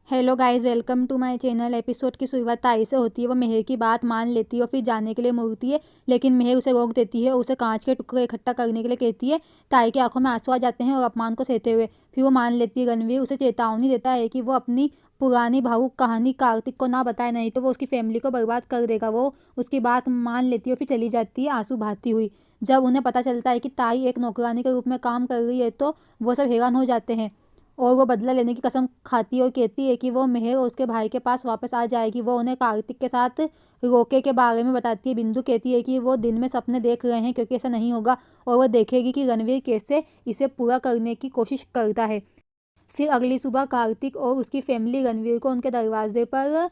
Hello guys, welcome to my channel. Episode की शुरुआत ताई से होती है। वो मेहर की बात मान लेती है और फिर जाने के लिए मुड़ती है, लेकिन मेहर उसे रोक देती है और उसे कांच के टुकड़े इकट्ठा करने के लिए कहती है। ताई की आंखों में आंसू आ जाते हैं और अपमान को सहते हुए फिर वो मान लेती है। रणवीर उसे चेतावनी देता है कि वो अपनी पुरानी भावुक कहानी कार्तिक को ना बताए, नहीं तो वो उसकी फैमिली को बर्बाद कर देगा। वो उसकी बात मान लेती है और फिर चली जाती है आंसू बहाती हुई। जब उन्हें पता चलता है कि ताई एक नौकरानी के रूप में काम कर रही है तो वो सब हैरान हो जाते हैं और वो बदला लेने की कसम खाती है और कहती है कि वो मेहर और उसके भाई के पास वापस आ जाएगी। वो उन्हें कार्तिक के साथ रोके के बारे में बताती है। बिंदु कहती है कि वो दिन में सपने देख रहे हैं क्योंकि ऐसा नहीं होगा, और वो देखेगी कि रणवीर कैसे इसे पूरा करने की कोशिश करता है। फिर अगली सुबह कार्तिक और उसकी फैमिली रणवीर को उनके दरवाजे पर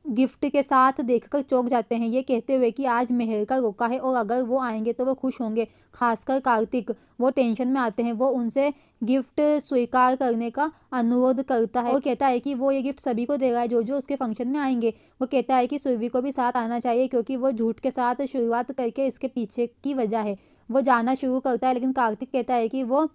गिफ्ट के साथ देखकर चौंक जाते हैं, ये कहते हुए कि आज मेहर का रोका है और अगर वो आएंगे तो वो खुश होंगे, खासकर कार्तिक। वो टेंशन में आते हैं। वो उनसे गिफ्ट स्वीकार करने का अनुरोध करता है और कहता है कि वो ये गिफ्ट सभी को देगा जो जो उसके फंक्शन में आएंगे। वो कहता है कि सुरभि को भी साथ आना चाहिए क्योंकि वो झूठ के साथ शुरुआत करके इसके पीछे की वजह है। वो जाना शुरू करता है, लेकिन कार्तिक कहता है कि वो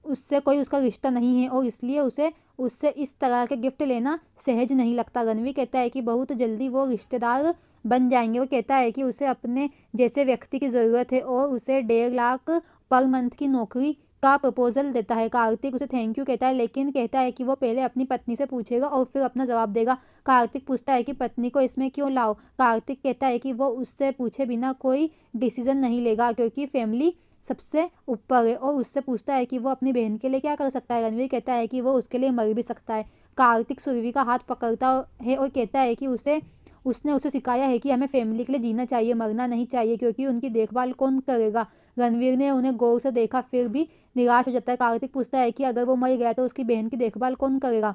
उससे कोई उसका रिश्ता नहीं है और इसलिए उसे उससे इस तरह के गिफ्ट लेना सहज नहीं लगता। रणवीर कहता है कि बहुत जल्दी वो रिश्तेदार बन जाएंगे। वो कहता है कि उसे अपने जैसे व्यक्ति की ज़रूरत है और उसे 1.5 लाख पर मंथ की नौकरी का प्रपोजल देता है। कार्तिक उसे थैंक यू कहता है, लेकिन कहता है कि वो पहले अपनी पत्नी से पूछेगा और फिर अपना जवाब देगा। कार्तिक पूछता है कि पत्नी को इसमें क्यों लाओ। कार्तिक कहता है कि वो उससे पूछे बिना कोई डिसीजन नहीं लेगा क्योंकि फैमिली सबसे ऊपर है, और उससे पूछता है कि वो अपनी बहन के लिए क्या कर सकता है। रणवीर कहता है कि वो उसके लिए मर भी सकता है। कार्तिक सुरभि का हाथ पकड़ता है और कहता है कि उसने उसे सिखाया है कि हमें फैमिली के लिए जीना चाहिए, मरना नहीं चाहिए, क्योंकि उनकी देखभाल कौन करेगा। रणवीर ने उन्हें गौर से देखा फिर भी निराश हो जाता है। कार्तिक पूछता है कि अगर वो मर गया तो उसकी बहन की देखभाल कौन करेगा।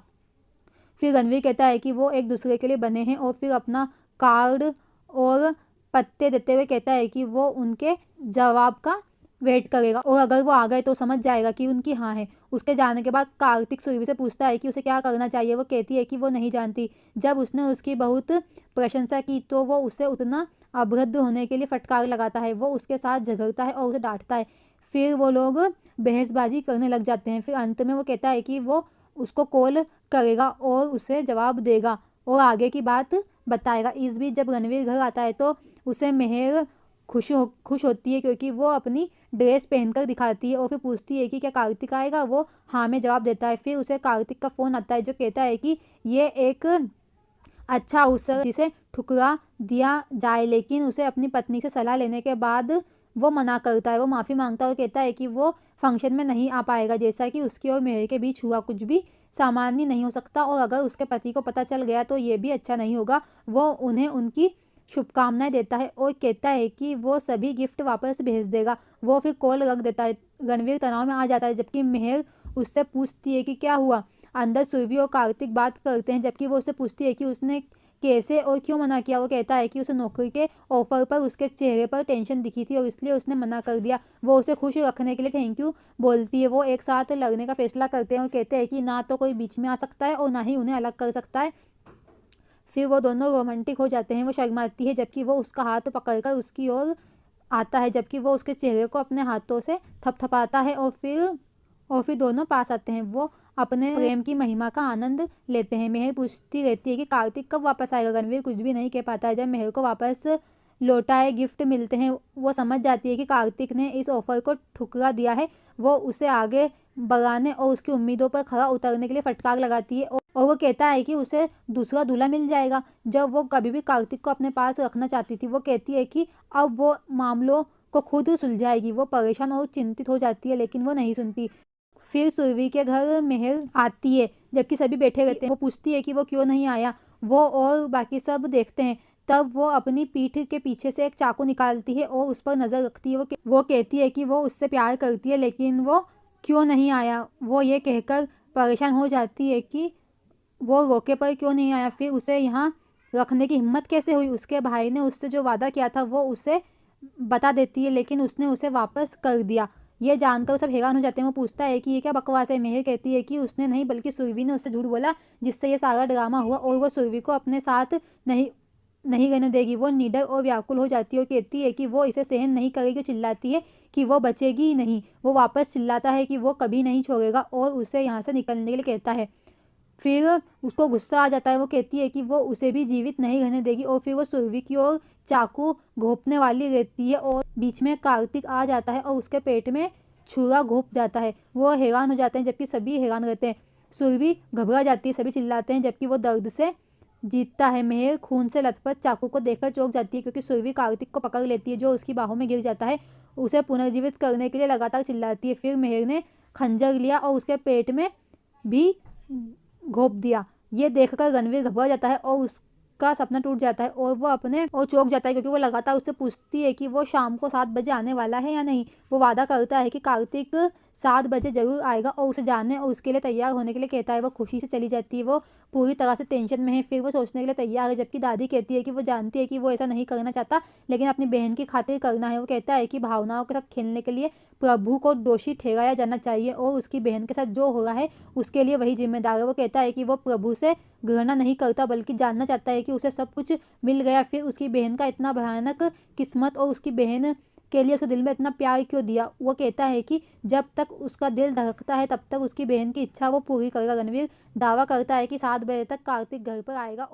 फिर रणवीर कहता है कि वो एक दूसरे के लिए बने हैं और फिर अपना कार्ड और पत्ते देते हुए कहता है कि वो उनके जवाब का वेट करेगा और अगर वो आ गए तो समझ जाएगा कि उनकी हाँ है। उसके जाने के बाद कार्तिक सुरभि से पूछता है कि उसे क्या करना चाहिए। वो कहती है कि वो नहीं जानती। जब उसने उसकी बहुत प्रशंसा की तो वो उसे उतना अभद्र होने के लिए फटकार लगाता है। वो उसके साथ झगड़ता है और उसे डांटता है। फिर वो लोग बहसबाजी करने लग जाते हैं। फिर अंत में वो कहता है कि वो उसको कॉल करेगा और उसे जवाब देगा और आगे की बात बताएगा। इस बीच जब रणवीर घर आता है तो उसे मेहर खुश होती है क्योंकि वो अपनी ड्रेस पहनकर दिखाती है और फिर पूछती है कि क्या कार्तिक आएगा। वो हाँ में जवाब देता है। फिर उसे कार्तिक का फ़ोन आता है जो कहता है कि ये एक अच्छा अवसर जिसे ठुकरा दिया जाए, लेकिन उसे अपनी पत्नी से सलाह लेने के बाद वो मना करता है। वो माफ़ी मांगता है और कहता है कि वो फंक्शन में नहीं आ पाएगा। जैसा कि उसकी और मेहर के बीच हुआ कुछ भी सामान्य नहीं हो सकता और अगर उसके पति को पता चल गया तो ये भी अच्छा नहीं होगा। वो उन्हें उनकी शुभकामनाएं देता है और कहता है कि वो सभी गिफ्ट वापस भेज देगा। वो फिर कॉल रख देता है। रणवीर तनाव में आ जाता है जबकि मेहर उससे पूछती है कि क्या हुआ। अंदर सुरभि और कार्तिक बात करते हैं जबकि वो उससे पूछती है कि उसने कैसे और क्यों मना किया। वो कहता है कि उसे नौकरी के ऑफर पर उसके चेहरे पर टेंशन दिखी थी और इसलिए उसने मना कर दिया। वो उसे खुश रखने के लिए थैंक यू बोलती है। वो एक साथ लड़ने का फैसला करते हैं और कहते हैं कि ना तो कोई बीच में आ सकता है और ना ही उन्हें अलग कर सकता है। फिर वो दोनों रोमांटिक हो जाते हैं। वो शर्माती है जबकि वो उसका हाथ पकड़कर उसकी ओर आता है, जबकि वो उसके चेहरे को अपने हाथों से थपथपाता है और फिर दोनों पास आते हैं। वो अपने प्रेम की महिमा का आनंद लेते हैं। मेहर पूछती रहती है कि कार्तिक कब वापस आएगा। रणवीर कुछ भी नहीं कह पाता है। जब मेहर को वापस लौटाए गिफ्ट मिलते हैं वो समझ जाती है कि कार्तिक ने इस ऑफर को ठुकरा दिया है। वो उसे आगे बढ़ाने और उसकी उम्मीदों पर खरा उतरने के लिए फटकार लगाती है और वो कहता है कि उसे दूसरा दूल्हा मिल जाएगा। जब वो कभी भी कार्तिक को अपने पास रखना चाहती थी वो कहती है कि अब वो मामलों को खुद सुलझाएगी। वो परेशान और चिंतित हो जाती है लेकिन वो नहीं सुनती। फिर सुरभि के घर मेहर आती है जबकि सभी बैठे रहते हैं। वो पूछती है कि वो क्यों नहीं आया। वो और बाकी सब देखते हैं। तब वो अपनी पीठ के पीछे से एक चाकू निकालती है और उस पर नज़र रखती है। वो कहती है कि वो उससे प्यार करती है लेकिन वो क्यों नहीं आया। वो ये कहकर परेशान हो जाती है कि वो रोके पर क्यों नहीं आया, फिर उसे यहाँ रखने की हिम्मत कैसे हुई। उसके भाई ने उससे जो वादा किया था वो उसे बता देती है लेकिन उसने उसे वापस कर दिया। ये जानकर सब हैरान हो जाते हैं। वो पूछता है कि ये क्या बकवास है। मेहर कहती है कि उसने नहीं बल्कि सुरभि ने उससे झूठ बोला जिससे ये सारा ड्रामा हुआ और वो सुरभि को अपने साथ नहीं नहीं रहने देगी। वो निडर और व्याकुल हो जाती है और कहती है कि वो इसे सहन नहीं करेगी। चिल्लाती है कि वो बचेगी ही नहीं। वो वापस चिल्लाता है कि वो कभी नहीं छोड़ेगा और उसे यहाँ से निकलने के लिए कहता है। फिर उसको गुस्सा आ जाता है। वो कहती है कि वो उसे भी जीवित नहीं रहने देगी और फिर वो सुरभि की ओर चाकू घोंपने वाली रहती है और बीच में कार्तिक आ जाता है और उसके पेट में छुरा घोंप जाता है। वो हैरान हो जाते हैं जबकि सभी हैरान रहते हैं। सुरभि घबरा जाती है, सभी चिल्लाते हैं जबकि वो दर्द से जीतता है। मेहर खून से लथपथ चाकू को देखकर चौंक जाती है क्योंकि सुरभि कार्तिक को पकड़ लेती है जो उसकी बाहों में गिर जाता है। उसे पुनर्जीवित करने के लिए लगातार चिल्लाती है। फिर मेहर ने खंजर लिया और उसके पेट में भी घोंप दिया। ये देखकर रणवीर घबरा जाता है और उसका सपना टूट जाता है और वो अपने और चौंक जाता है क्योंकि वो लगातार उससे पूछती है कि वो शाम को 7 बजे आने वाला है या नहीं। वो वादा करता है कि कार्तिक 7 बजे जरूर आएगा और उसे जानने और उसके लिए तैयार होने के लिए कहता है। वो खुशी से चली जाती है। वो पूरी तरह से टेंशन में है। फिर वो सोचने के लिए तैयार है जबकि दादी कहती है कि वो जानती है कि वो ऐसा नहीं करना चाहता लेकिन अपनी बहन की खातिर करना है। वो कहता है कि भावनाओं के साथ खेलने के लिए प्रभु को दोषी ठहराया जाना चाहिए और उसकी बहन के साथ जो हो रहा है उसके लिए वही जिम्मेदार है। वो कहता है कि वो प्रभु से घृणा नहीं करता बल्कि जानना चाहता है कि उसे सब कुछ मिल गया, फिर उसकी बहन का इतना भयानक किस्मत और उसकी बहन के लिए उसके दिल में इतना प्यार क्यों दिया। वो कहता है कि जब तक उसका दिल धड़कता है तब तक उसकी बहन की इच्छा वो पूरी करेगा। रणवीर दावा करता है कि 7 बजे तक कार्तिक घर पर आएगा।